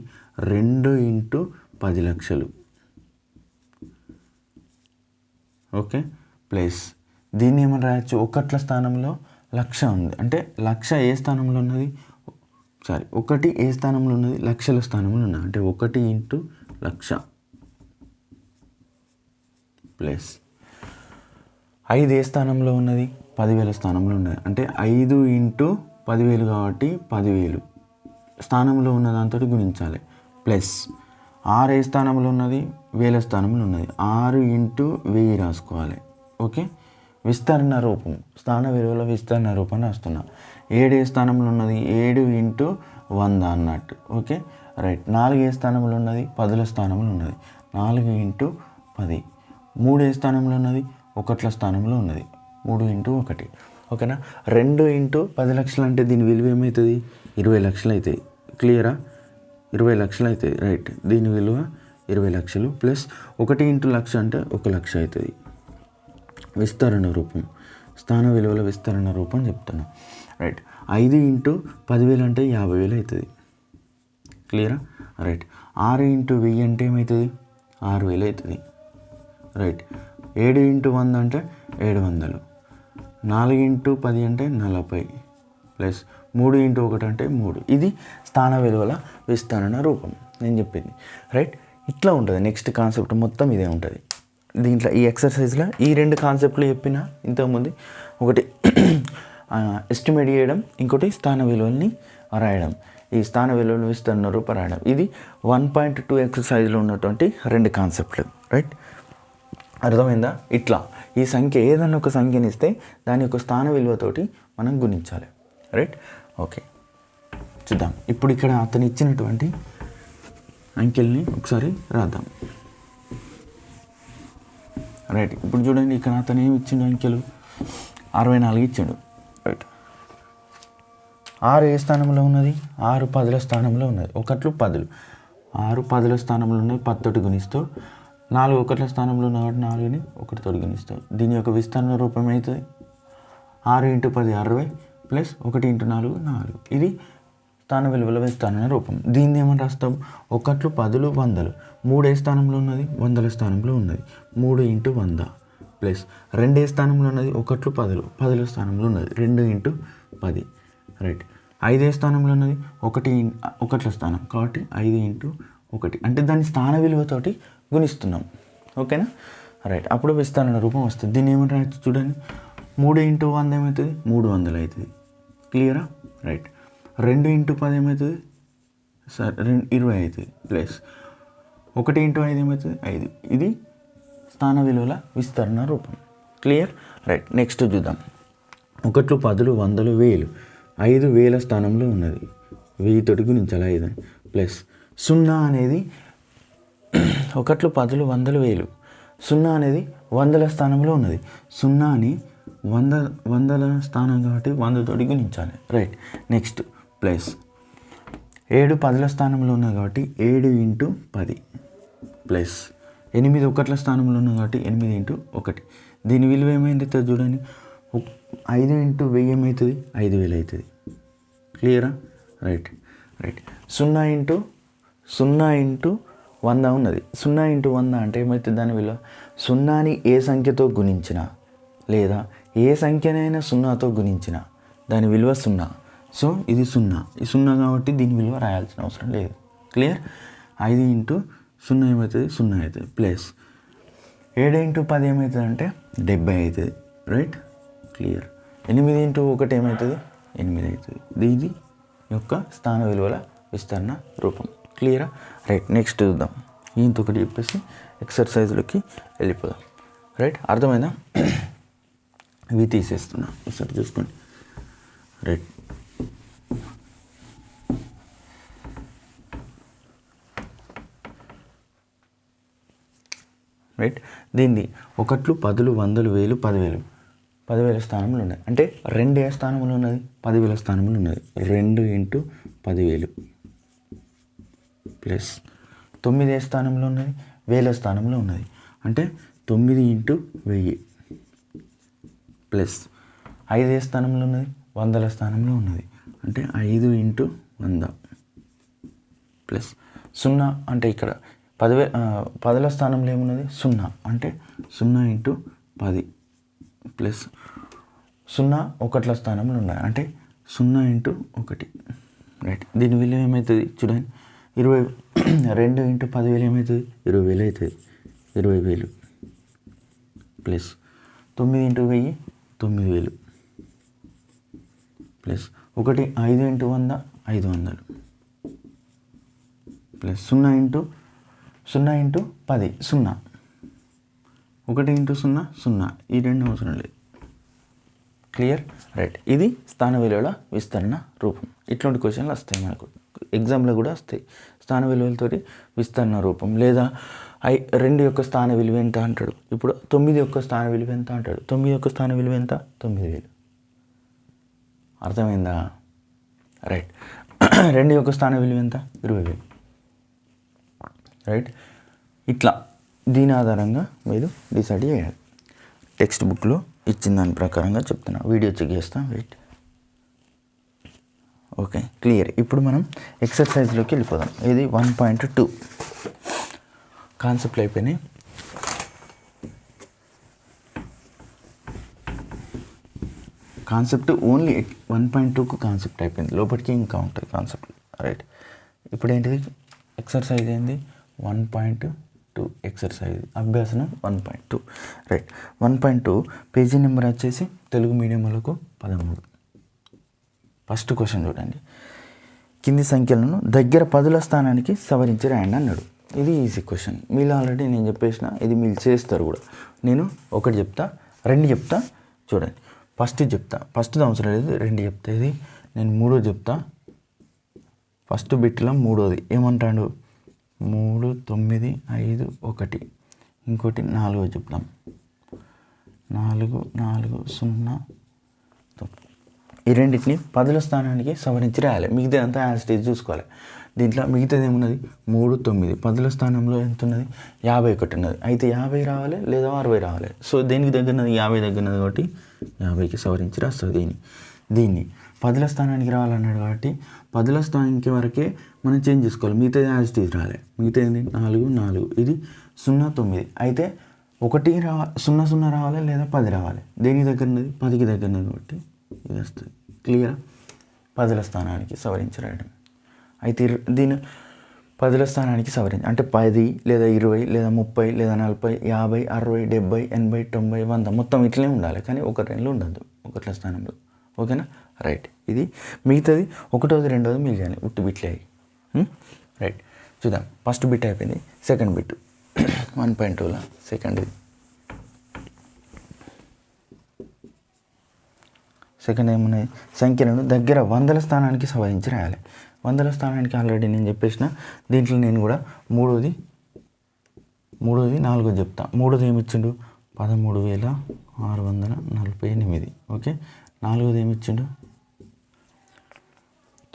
2 × 10 లక్షలు. ఓకే, ప్లస్ దీన్ని ఏమని రాయొచ్చు 1ల స్థానంలో 1,00,000 ఉంది. అంటే 1,00,000 ఏ స్థానంలో ఉన్నది? సారీ 1 ఏ స్థానంలో ఉన్నది, లక్షల స్థానంలో ఉన్నది. అంటే 1 ఇంటూ లక్ష ప్లస్ 5 ఏ స్థానంలో ఉన్నది, 10,000 స్థానంలో ఉన్నది. అంటే 5 ఇంటూ 10,000 కాబట్టి 10,000 స్థానంలో ఉన్న దాంతో గుణించాలి. ప్లస్ 6 ఏ స్థానంలో ఉన్నది, 1000 స్థానంలో ఉన్నది. 6 ఇంటూ 1000 రాసుకోవాలి. ఓకే, విస్తరణ రూపం, స్థాన విలువల విస్తరణ రూపం రాస్తున్నా. 7 ఏ స్థానంలో ఉన్నది, 7 ఇంటూ 100 అన్నట్టు. Okay right. 4 ఏ స్థానంలో ఉన్నది, 10ల స్థానంలో ఉన్నది. 4 ఇంటూ 10. 3 ఏ స్థానంలో ఉన్నది, 1ల స్థానంలో ఉన్నది. 3 ఇంటూ 1. ఓకేనా. 2 ఇంటూ 10 లక్షలు అంటే దీని విలువ ఏమవుతుంది, 20 లక్షలు అవుతాయి. క్లియరా, 20 లక్షలు అవుతాయి. రైట్, దీని విలువ 20 లక్షలు ప్లస్ 1 ఇంటూ లక్ష అంటే 1 లక్ష అవుతుంది. విస్తరణ రూపం, స్థాన విలువల విస్తరణ రూపం చెప్తున్నా. రైట్. 5 ఇంటూ 10,000 అంటే 50,000 అవుతుంది. క్లియరా. రైట్. 6 ఇంటూ 1000 అంటే ఏమవుతుంది, 6,000 అవుతుంది. రైట్. 7 ఇంటూ 100 అంటే 700. 4 ఇంటూ 10 అంటే 40 ప్లస్ 3 ఇంటూ 1 అంటే 3. ఇది స్థాన విలువల విస్తరణ రూపం నేను చెప్పింది. రైట్. ఇట్లా ఉంటుంది. నెక్స్ట్ కాన్సెప్ట్ మొత్తం ఇదే ఉంటుంది. దీంట్లో ఈ ఎక్సర్సైజ్లో ఈ 2 కాన్సెప్ట్లు చెప్పిన ఇంతకుముందు, ఒకటి ఎస్టిమేట్ చేయడం, ఇంకోటి స్థాన విలువల్ని రాయడం. ఈ స్థాన విలువల విస్తరణ రూపం రాయడం. ఇది 1.2 ఎక్సర్సైజ్లో ఉన్నటువంటి 2 కాన్సెప్ట్లు. రైట్, అర్థమైందా. ఇట్లా ఈ సంఖ్య ఏదన్నా ఒక సంఖ్యని ఇస్తే దాని యొక్క స్థాన విలువతోటి మనం గుణించాలి. రైట్. ఓకే, చూద్దాం. ఇప్పుడు ఇక్కడ అతను ఇచ్చినటువంటి అంకెల్ని ఒకసారి రాద్దాం. రైట్. ఇప్పుడు చూడండి, ఇక్కడ అతను ఏమి ఇచ్చిండు, అంకెలు 64 ఇచ్చాడు. రైట్. 6 ఏ స్థానంలో ఉన్నది, 6 10ల స్థానంలో ఉన్నది. 1లు 10లు, 6 10ల స్థానంలో ఉన్నది. 10 తోటి గుణిస్తూ 4 1ల స్థానంలో ఉన్న కాబట్టి 4ని 1 తోటి గుణిస్తాం. దీని యొక్క విస్తరణ రూపం అవుతుంది 6 ఇంటూ 10 60 ప్లస్ 1 ఇంటూ 4 4. ఇది స్థాన విలువల విస్తరణ రూపం. దీన్ని ఏమని రాస్తాం, 1లు 10లు 100లు. 3 ఏ స్థానంలో ఉన్నది, 100ల స్థానంలో ఉన్నది. 3 ఇంటూ 100 ప్లస్ 2 ఏ స్థానంలో ఉన్నది, 1లు 10లు 10ల స్థానంలో ఉన్నది. 2 ఇంటూ 10. రైట్. 5 ఏ స్థానంలో ఉన్నది, 1ల స్థానం కాబట్టి 5 ఇంటూ 1 అంటే దాని స్థాన విలువతోటి గుణిస్తున్నాం. ఓకేనా. రైట్. అప్పుడు విస్తరణ రూపం వస్తుంది. దీన్ని ఏమని రాయొచ్చు చూడండి, 3 ఇంటూ 100 ఏమవుతుంది, 300 అవుతుంది. క్లియరా. రైట్. 2 ఇంటూ 10 ఏమవుతుంది, 20 అవుతుంది. ప్లస్ 1 ఇంటూ 5 ఏమవుతుంది, 5. ఇది స్థాన విలువల విస్తరణ రూపం. క్లియర్. రైట్. నెక్స్ట్ చూద్దాం. 1లు 10లు 100లు 1000. 5 వేల స్థానంలో ఉన్నది. 1000 తోటి గుణించాలి 5 ప్లస్ 0 అనేది 1లు 10లు 100లు 1000. 0 అనేది 100ల స్థానంలో ఉన్నది. 0ని 100ల స్థానం కాబట్టి 100 తోటి గుణించాలి. రైట్. నెక్స్ట్ ప్లస్ 7 10ల స్థానంలో ఉన్నది కాబట్టి 7 ఇంటూ 10 ప్లస్ 8 1ల స్థానంలో ఉన్నది కాబట్టి 8 ఇంటూ 1. దీని విలువ ఏమైంది చూడండి, 5 ఇంటూ 1000 ఏమవుతుంది, 5000 అవుతుంది. క్లియరా. రైట్. రైట్. 0 ఇంటూ 100 ఉన్నది. 0 ఇంటూ 100 అంటే ఏమవుతుంది, దాని విలువ 0ని ఏ సంఖ్యతో గుణించినా లేదా ఏ సంఖ్యనైనా 0తో గుణించినా దాని విలువ 0. సో ఇది 0. ఈ 0 కాబట్టి దీని విలువ రాయాల్సిన అవసరం లేదు. క్లియర్. 5 ఇంటూ 0 ఏమవుతుంది, 0 అవుతుంది. ప్లస్ 7 ఇంటూ 10 ఏమవుతుంది అంటే 70 అవుతుంది. రైట్. క్లియర్. 8 ఇంటూ 1 ఏమవుతుంది, 8 అవుతుంది. ఇది యొక్క స్థాన విలువల విస్తరణ రూపం. క్లియరా. రైట్. నెక్స్ట్ చూద్దాం. ఇంకొకటి చెప్పేసి ఎక్సర్సైజ్లోకి వెళ్ళిపోదాం. రైట్. అర్థమైందా. ఇవి తీసేస్తున్నా, ఒకసారి చూసుకోండి. రైట్. రైట్. దీన్ని 1లు 10లు 100లు 1000 10,000 10,000 స్థానంలో ఉన్నాయి. అంటే 2 ఏ స్థానంలో ఉన్నది, 10,000 స్థానంలో ఉన్నది. 2 ఇంటూ 10,000 ప్లస్ 9 ఏ స్థానంలో ఉన్నది, 1000 స్థానంలో ఉన్నది. అంటే 9 ఇంటూ 1000 ప్లస్ 5 ఏ స్థానంలో ఉన్నది, 100ల స్థానంలో ఉన్నది. అంటే 5 ఇంటూ 100 ప్లస్ 0 అంటే ఇక్కడ 10ల స్థానంలో ఏమున్నది, 0 అంటే 0 ఇంటూ 10 ప్లస్ 0 1ల స్థానంలో ఉన్నాయి. అంటే 0 ఇంటూ 1 రైట్. దీని విలువ ఏమవుతుంది చూడండి, 2 ఇంటూ 10,000 ఏమవుతుంది, 20,000 అవుతుంది. 20,000 plus 9 into 1000 9,000 plus 1 5 into 100 500 plus 0 into 10 0 1 into 0 0. ఈ రెండు అవసరం లేదు. క్లియర్. రైట్. ఇది స్థాన విలువల విస్తరణ రూపం. ఇట్లాంటి క్వశ్చన్లు వస్తాయి మనకు ఎగ్జామ్లో కూడా వస్తాయి. స్థాన విలువలతోటి విస్తరణ రూపం, లేదా 2 యొక్క స్థాన విలువ ఎంత అంటాడు. ఇప్పుడు 9 యొక్క స్థాన విలువ ఎంత అంటాడు. 9 యొక్క స్థాన విలువ ఎంత, 9,000. అర్థమైందా. రైట్. 2 యొక్క స్థాన విలువ ఎంత, 20,000. రైట్. ఇట్లా దీని ఆధారంగా మీరు డిసైడ్ చేయాలి. టెక్స్ట్ బుక్లో ఇచ్చిన దాని ప్రకారంగా చెప్తున్నా, వీడియో చెక్ చేస్తాం. వెయిట్. Okay, clear. ఇప్పుడు మనం ఎక్సర్సైజ్లోకి వెళ్ళిపోదాం. ఇది 1.2 కాన్సెప్ట్లు అయిపోయినాయి. కాన్సెప్ట్ ఓన్లీ 1.2కు కాన్సెప్ట్ అయిపోయింది. లోపలికి ఇంకా ఉంటుంది కాన్సెప్ట్. రైట్. ఇప్పుడు ఏంటిది ఎక్సర్సైజ్ ఏంది, 1.2 ఎక్సర్సైజ్ అభ్యాసనం 1.2. రైట్. 1.2 పేజీ నెంబర్ వచ్చేసి తెలుగు మీడియం వాళ్ళకు 13. ఫస్ట్ క్వశ్చన్ చూడండి. కింది సంఖ్యలను దగ్గర పదుల స్థానానికి సవరించి రాయండి అన్నాడు. ఇది ఈజీ క్వశ్చన్. మీరు ఆల్రెడీ నేను చెప్పేసిన, ఇది మీరు చేస్తారు కూడా. నేను ఒకటి చెప్తా, 2 చెప్తా. చూడండి, ఫస్ట్ చెప్తా, ఫస్ట్ది అవసరం లేదు, 2 చెప్తా. ఇది నేను 3 చెప్తా. ఫస్ట్ బిట్లో 3వది ఏమంటాడు, 3 9 5 1. ఇంకోటి 4 చెప్తాం, 4 4 0. ఈ రెండింటిని పదుల స్థానానికి సవరించి రాయాలి. మిగతా అంతా యాజ్ ఇట్ ఈజ్ చూసుకోవాలి. దీంట్లో మిగతాది ఏమున్నది, 3 9. పదుల స్థానంలో ఎంత ఉన్నది, 51 ఉన్నది. అయితే 50 రావాలి లేదా 60 రావాలి. సో దేనికి దగ్గరన్నది, 50 దగ్గరన్నది కాబట్టి 50కి సవరించి రాస్తుంది. దీన్ని పదుల స్థానానికి రావాలన్నాడు కాబట్టి పదుల స్థానానికి వరకే మనం చేంజ్ చేసుకోవాలి. మిగతాది యాజ్ ఇట్ ఈజ్ రావాలి. మిగతా ఏంది, 4 4. ఇది 0 9. అయితే 1 0 0 రావాలి లేదా 10 రావాలి. దేనికి దగ్గరన్నది, 10కి దగ్గరన్నది కాబట్టి ఇది వస్తుంది. క్లియర్. పదుల స్థానానికి సవరించి రాయడం. అయితే దీని పదుల స్థానానికి సవరించి అంటే 10 లేదా 20 లేదా 30 లేదా 40 50 60 70 80 90 100 మొత్తం ఇట్లనే ఉండాలి. కానీ 1 2 ఉండద్దు ఒకట్ల స్థానంలో. ఓకేనా. రైట్. ఇది మిగతాది 1వది 2వది మీరు చేయాలి. ఉట్టి బిట్లే అయ్యి. రైట్. చూద్దాం. ఫస్ట్ బిట్ అయిపోయింది. సెకండ్ బిట్ 1.2లో సెకండ్. సెకండ్ ఏమున్నాయి, సంఖ్యలను దగ్గర 100ల స్థానానికి సవరించి రాయాలి. 100ల స్థానానికి ఆల్రెడీ నేను చెప్పేసిన. దీంట్లో నేను కూడా 3వది 4 చెప్తా. 3వది ఏమిచ్చిండు, 13,648. ఓకే. 4వది ఏమిచ్చిండు,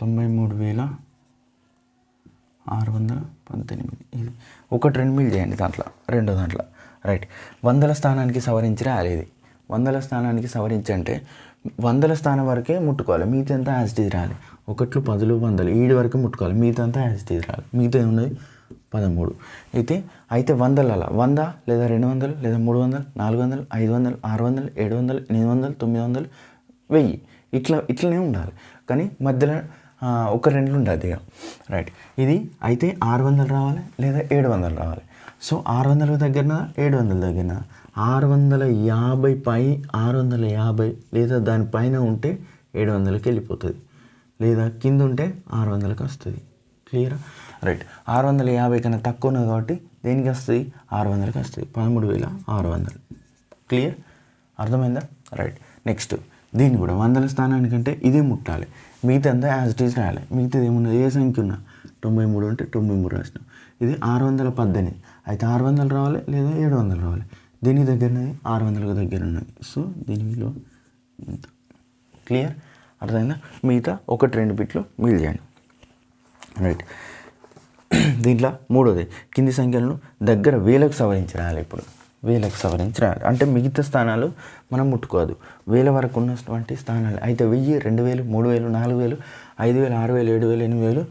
93,618. ఇది 1 2 మీరు చేయండి దాంట్లో, రెండో దాంట్లో. రైట్. 100ల స్థానానికి సవరించి రాయాలి. ఇది 100ల స్థానానికి సవరించి అంటే 100ల స్థానం వరకే ముట్టుకోవాలి. మిగతా అంతా యాజ్ ఇట్ ఈజ్ రాయాలి. 1 10 100 ఈడి వరకు ముట్టుకోవాలి. మిగతా అంతా యాజ్ ఇట్ ఈజ్ రాయాలి. మిగతా ఏమున్నది 13. అయితే 100లలో 100 లేదా 200 లేదా 300 400 500 600 700 800 900 1000 ఇట్లనే ఉండాలి. కానీ మధ్యలో 1 2 ఉండదు ఇక. రైట్. ఇది అయితే 600 రావాలి లేదా 700 రావాలి. సో 600 దగ్గరన 700 దగ్గరన 650 లేదా దానిపైన ఉంటే 700కి వెళ్ళిపోతుంది, లేదా కింద ఉంటే 600కి వస్తుంది. క్లియర్. రైట్. 650 కన్నా తక్కువ ఉన్నది కాబట్టి దేనికి వస్తుంది, 600కి వస్తుంది. 13,600. క్లియర్. అర్థమైందా. రైట్. నెక్స్ట్ దీన్ని కూడా 100ల స్థానానికంటే ఇదే ముట్టాలి. మిగతా అంతా యాజ్ ఇట్ ఈజ్ రాయాలి. మిగతాది ఏమున్నది, ఏ సంఖ్య ఉన్నా 93 ఉంటే 93 రాసినాం. ఇది 618. అయితే 600 రావాలి లేదా 700 రావాలి. దీనికి దగ్గరనది 600కి దగ్గర ఉన్నది. సో దీని విలువ ఇంత. క్లియర్. అర్థమైందా. మిగతా 1 2 బిట్లు మీరు చేయండి. రైట్. దీంట్లో 3వది కింది సంఖ్యలను దగ్గర వేలకు సవరించి రాయాలి. ఇప్పుడు వేలకు సవరించి రాయాలి అంటే మిగతా స్థానాలు మనం ముట్టుకోదు. 1000 వరకు ఉన్నటువంటి స్థానాలు. అయితే 1000 2000 3000 4000 5000 6000 7000 8000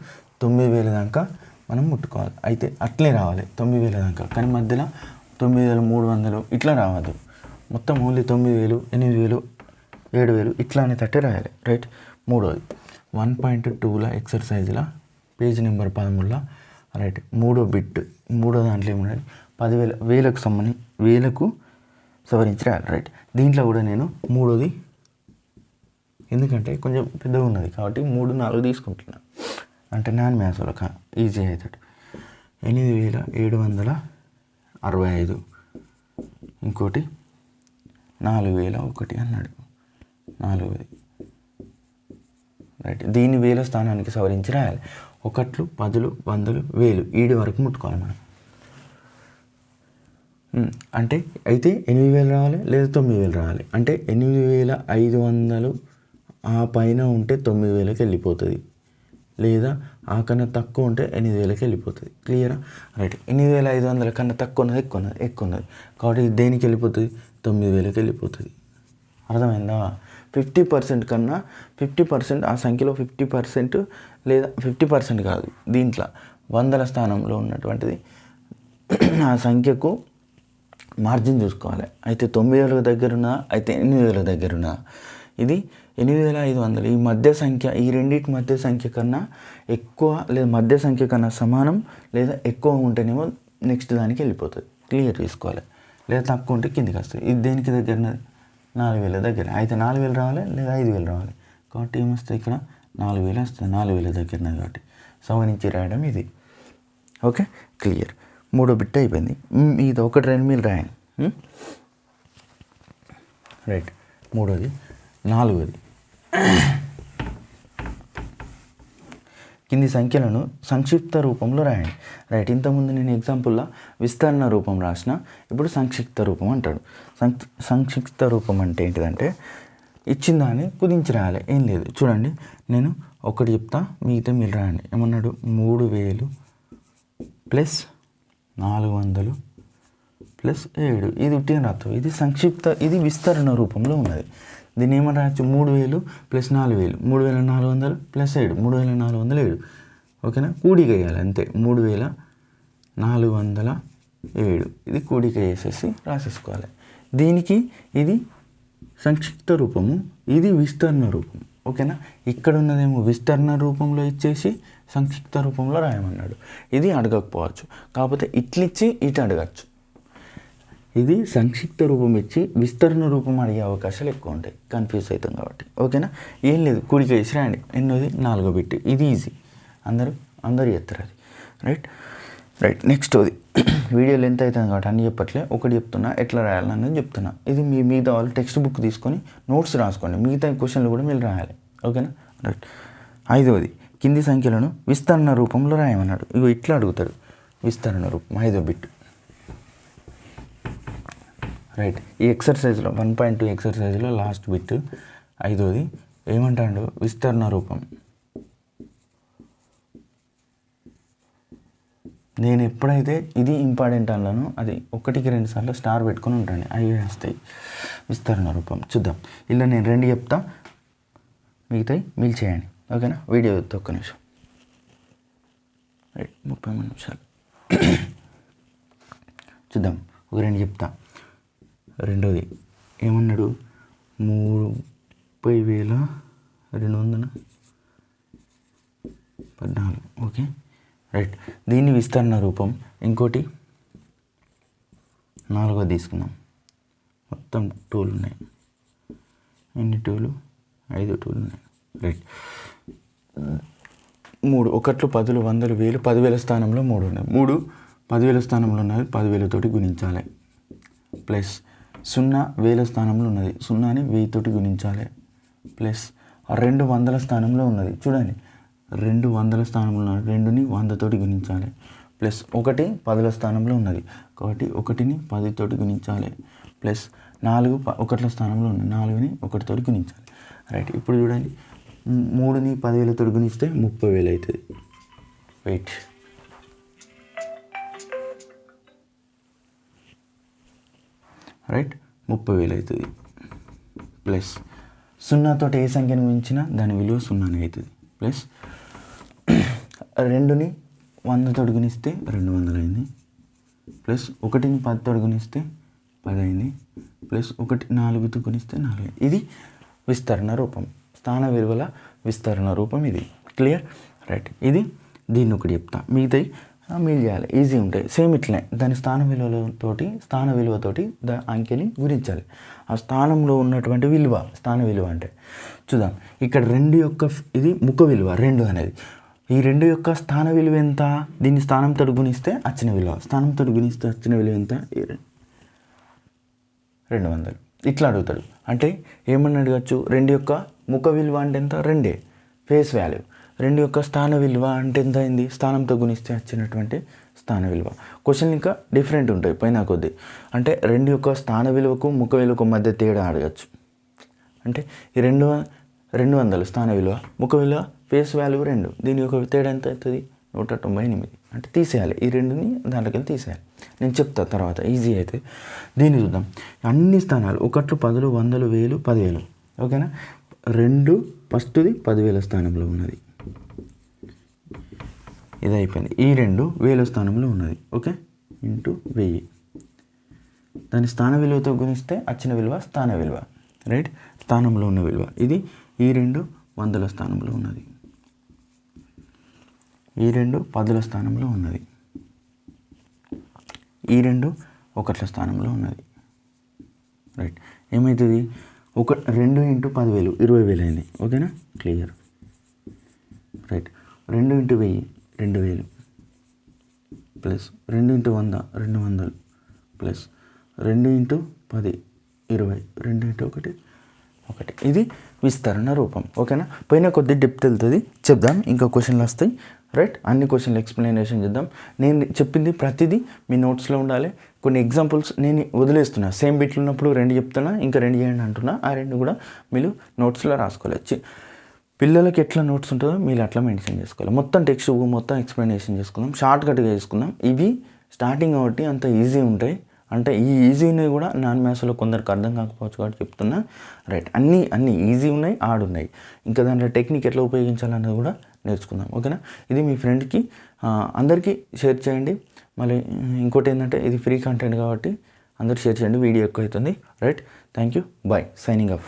9000 దాకా మనం ముట్టుకోవాలి. అయితే అట్లే రావాలి 9000 దాకా. కానీ మధ్యలో 9300 ఇట్లా రావద్దు. మొత్తం ఓన్లీ 9000 8000 7000 ఇట్లా అనే తట్టే రాయాలి. రైట్. 3వది 1.2ల ఎక్సర్సైజ్ల పేజ్ నెంబర్ 13 రైట్. మూడో బిట్, మూడో దాంట్లో ఏమున్నది 10,000 వేలకు సవరించి రాయాలి రైట్. దీంట్లో కూడా నేను మూడోది ఎందుకంటే కొంచెం పెద్దగా ఉన్నది కాబట్టి 3, 4 తీసుకుంటున్నాను, అంటే నాన్ మ్యాథ్స్ వాళ్ళకి ఈజీ అవుతాడు. 8,765, ఇంకోటి 4,001 అన్నాడు, 4ది రైట్. దీన్ని వేల స్థానానికి సవరించి రాయాలి. 1, 10, 100, 1000 ఈడి వరకు ముట్టుకోవాలి మనం. అంటే అయితే 8,000 రావాలి లేదా 9,000 రావాలి. అంటే 8,500 ఆ పైన ఉంటే 9,000కి వెళ్ళిపోతుంది, లేదా ఆ కన్నా తక్కువ ఉంటే 8,000కి వెళ్ళిపోతుంది. క్లియరా రైట్. 8,500 కన్నా తక్కువ ఉన్నది ఎక్కువ ఉన్నది కాబట్టి దేనికి వెళ్ళిపోతుంది, 9,000కి వెళ్ళిపోతుంది. అర్థమైందా? 50% కన్నా 50%, ఆ సంఖ్యలో 50% లేదా 50% కాదు, దీంట్లో 100ల స్థానంలో ఉన్నటువంటిది ఆ సంఖ్యకు మార్జిన్ చూసుకోవాలి. అయితే 9,000 దగ్గరున్నా, అయితే 8,000 దగ్గరున్నా, ఇది 8,500 ఈ మధ్య సంఖ్య, ఈ రెండింటి మధ్య సంఖ్య కన్నా ఎక్కువ లేదా మధ్య సంఖ్య కన్నా సమానం లేదా ఎక్కువ ఉంటేనేమో నెక్స్ట్ దానికి వెళ్ళిపోతుంది. క్లియర్ చేసుకోవాలి. లేదా తక్కువ ఉంటే కిందికి వస్తుంది. ఇది దేనికి దగ్గరన్నది, 4,000 దగ్గర. అయితే 4,000 రావాలి లేదా 5,000 రావాలి కాబట్టి ఏమొస్తుంది, ఇక్కడ 4,000 వస్తుంది. 4,000 దగ్గరన్నది కాబట్టి సవరించి రాయడం ఇది. Okay clear. మూడో బిట్ అయిపోయింది. ఇది 1, 2 మీరు రాయండి రైట్. మూడోది, 4ది కింది సంఖ్యలను సంక్షిప్త రూపంలో రాయండి రైట్. ఇంతకుముందు నేను ఎగ్జాంపుల్లో విస్తరణ రూపం రాసిన, ఇప్పుడు సంక్షిప్త రూపం అంటాడు. సంక్షిప్త రూపం అంటే ఏంటిదంటే ఇచ్చిన దాన్ని కుదించి రాయాలి. ఏం లేదు చూడండి, నేను ఒకటి చెప్తా, మిగతా మీరు రాయండి. ఏమన్నాడు, 3,000 ప్లస్ 400 ప్లస్ 7. ఇది ఉట్టిన రాత్రం. ఇది సంక్షిప్త, ఇది విస్తరణ రూపంలో ఉన్నది. దీన్ని ఏమని రాయొచ్చు, 3,000 ప్లస్ 4,000, 3,400 ప్లస్ 7, 3,407. ఓకేనా, కూడిక వేయాలి అంతే. 3,407 ఇది కూడిక వేసేసి రాసేసుకోవాలి. దీనికి ఇది సంక్షిప్త రూపము, ఇది విస్తరణ రూపం. ఓకేనా, ఇక్కడ ఉన్నదేమో విస్తరణ రూపంలో ఇచ్చేసి సంక్షిప్త రూపంలో రాయమన్నాడు. ఇది అడగకపోవచ్చు, కాకపోతే ఇట్లిచ్చి ఇటు అడగచ్చు. ఇది సంక్షిప్త రూపం ఇచ్చి విస్తరణ రూపం అడిగే అవకాశాలు ఎక్కువ ఉంటాయి, కన్ఫ్యూజ్ అవుతాం కాబట్టి. ఓకేనా, ఏం లేదు, కూడిక వేసి రాయండి. ఎన్నోది, 4వ బిట్. ఇది ఈజీ, అందరూ చేస్తారు అది రైట్. నెక్స్ట్ అది వీడియో లెంత్ అవుతుంది కాబట్టి అన్ని చెప్పట్లే, ఒకటి చెప్తున్నా, ఎట్లా రాయాలన్నది చెప్తున్నా. ఇది మీ మీద వాళ్ళు టెక్స్ట్ బుక్ తీసుకొని నోట్స్ రాసుకోండి, మిగతా క్వశ్చన్లు కూడా మీరు రాయాలి. ఓకేనా రైట్. 5వది, కింది సంఖ్యలను విస్తరణ రూపంలో రాయమన్నాడు. ఇగో ఇట్లా అడుగుతాడు, విస్తరణ రూపం 5వ బిట్ రైట్. ఈ ఎక్సర్సైజ్లో 1.2 ఎక్సర్సైజ్లో లాస్ట్ బిట్ 5వది ఏమంటాడు, విస్తరణ రూపం. నేను ఎప్పుడైతే ఇది ఇంపార్టెంట్ అన్నానో అది 1కి 2 సార్లు స్టార్ పెట్టుకొని ఉంటాను, అవి వస్తాయి. విస్తరణ రూపం చూద్దాం. ఇలా నేను 2 చెప్తా, మిగతాయి మీరు చేయండి. ఓకేనా, వీడియో ఒక్క నిమిషం రైట్, 30 నిమిషాలు చూద్దాం. ఒక 2 చెప్తా. రెండోది ఏమన్నాడు, 30,214. Okay right. దీన్ని విస్తరణ రూపం. ఇంకోటి 4వది తీసుకుందాం. మొత్తం 2లు ఉన్నాయి. ఎన్ని 2లు, 5 2లు ఉన్నాయి రైట్. 3 1, 10, 100, 1000, 10,000 స్థానంలో 3 ఉన్నాయి. 3 10,000 స్థానంలో ఉన్నది 10,000 తోటి గుణించాలి. ప్లస్ 0 1000 స్థానంలో ఉన్నది, 0ని 1000 తోటి గుణించాలి. ప్లస్ 2 100ల స్థానంలో ఉన్నది, చూడండి 2 100ల స్థానంలో ఉన్నది, 2ని 100 తోటి గుణించాలి. ప్లస్ 1 10ల స్థానంలో ఉన్నది కాబట్టి 1ని 10 తోటి గుణించాలి. ప్లస్ 4 1ల స్థానంలో ఉన్నది, 4ని 1 తోటి గుణించాలి రైట్. ఇప్పుడు చూడండి, 3ని 10,000 తోటి గుణిస్తే 30,000 అవుతుంది. వెయిట్, రైట్ 30,000 అవుతుంది. ప్లస్ 0 తోటి ఏ సంఖ్యను గుణించినా దాని విలువ 0 అవుతుంది. ప్లస్ 2ని 100 తోటి గుణిస్తే 200 అయింది. ప్లస్ 1ని 10 తోటి గుణిస్తే 10 అయింది. ప్లస్ 1 4తో గుణిస్తే 4. ఇది విస్తరణ రూపం. స్థాన విలువల విస్తరణ రూపం ఇది. క్లియర్? రైట్. ఇది దీన్ని ఒకటి చెప్తా, మిగతాయి మీరు చేయాలి, ఈజీ ఉంటాయి. సేమ్ ఇట్లనే దాని స్థాన విలువతోటి అంకెని గురించాలి. ఆ స్థానంలో ఉన్నటువంటి విలువ, స్థాన విలువ అంటే చూద్దాం. ఇక్కడ 2 యొక్క ఇది ముఖ విలువ 2 అనేది. ఈ 2 యొక్క స్థాన విలువ ఎంత? దీన్ని స్థానంతో గుణిస్తే వచ్చిన విలువ, స్థానంతో గుణిస్తే వచ్చిన విలువ ఎంత? 200. ఇట్లా అడుగుతాడు. అంటే ఏమని అడగచ్చు? 2 యొక్క ముఖ విలువ అంటే ఎంత? 2 ఫేస్ వాల్యూ. 2 యొక్క స్థాన విలువ అంటే ఎంత అయింది? స్థానంతో గుణిస్తే వచ్చినటువంటి స్థాన విలువ. క్వశ్చన్ ఇంకా డిఫరెంట్ ఉంటాయి పైన కొద్ది. అంటే 2 యొక్క స్థాన విలువకు ముఖ విలువకు మధ్య తేడా అడగచ్చు. అంటే ఈ 200 స్థాన విలువ, ముఖ విలువ ఫేస్ వాల్యూ 2, దీని యొక్క తేడా ఎంత అవుతుంది? 198. అంటే తీసేయాలి, ఈ 2ని దాంట్లోకి వెళ్ళి తీసేయాలి. నేను చెప్తా తర్వాత, ఈజీ అయితే. దీన్ని చూద్దాం. అన్ని స్థానాలు 1, 10, 100, 1000, 10,000. ఓకేనా? 2 ఫస్ట్ది 10,000 స్థానంలో ఉన్నది, ఇది అయిపోయింది. ఈ 2 1000 స్థానంలో ఉన్నది. Okay, into 1000. దాని స్థాన విలువతో గుణిస్తే వచ్చిన విలువ స్థాన విలువ. రైట్? స్థానంలో ఉన్న విలువ ఇది. ఈ 2 100ల స్థానంలో ఉన్నది, ఈ 2 10ల స్థానంలో ఉన్నది, ఈ 2 1ల స్థానంలో ఉన్నది. రైట్? ఏమవుతుంది? 2 ఇంటూ 10,000 20,000 అయింది. ఓకేనా? Clear? Right. 2 into 1000 2000 plus 2 into 100 200 plus 2 into 10 20 2 into 1 1. ఇది విస్తరణ రూపం. ఓకేనా? పైన కొద్ది డెప్త్ వెళ్తుంది, చెప్దాం. ఇంకా క్వశ్చన్లు వస్తాయి. రైట్? అన్ని క్వశ్చన్లు ఎక్స్ప్లెనేషన్ చేద్దాం. నేను చెప్పింది ప్రతిదీ మీ నోట్స్లో ఉండాలి. కొన్ని ఎగ్జాంపుల్స్ నేను వదిలేస్తున్నా, సేమ్ బిట్లు ఉన్నప్పుడు 2 చెప్తున్నా, ఇంకా 2 చేయండి అంటున్నా. ఆ 2 కూడా మీరు నోట్స్లో రాసుకోవాలి. పిల్లలకి ఎట్లా నోట్స్ ఉంటుందో మీరు అట్లా మెన్షన్ చేసుకోవాలి. మొత్తం టెక్స్ట్ బుక్ మొత్తం ఎక్స్ప్లెనేషన్ చేసుకుందాం, షార్ట్కట్గా చేసుకుందాం. ఇవి స్టార్టింగ్ కాబట్టి అంత ఈజీ ఉంటాయి. అంటే ఈ ఈజీని కూడా నాన్ మ్యాథ్స్లో కొందరికి అర్థం కాకపోవచ్చు కాబట్టి చెప్తున్నా. రైట్? అన్నీ ఈజీ ఉన్నాయి, ఉన్నాయి. ఇంకా దాంట్లో టెక్నిక్ ఎట్లా ఉపయోగించాలన్నది కూడా నేర్చుకుందాం. ఓకేనా? ఇది మీ ఫ్రెండ్కి అందరికీ షేర్ చేయండి. మళ్ళీ ఇంకోటి ఏంటంటే ఇది ఫ్రీ కంటెంట్ కాబట్టి అందరూ షేర్ చేయండి, వీడియో ఎక్కువ అవుతుంది. Right? Thank you, bye, signing of.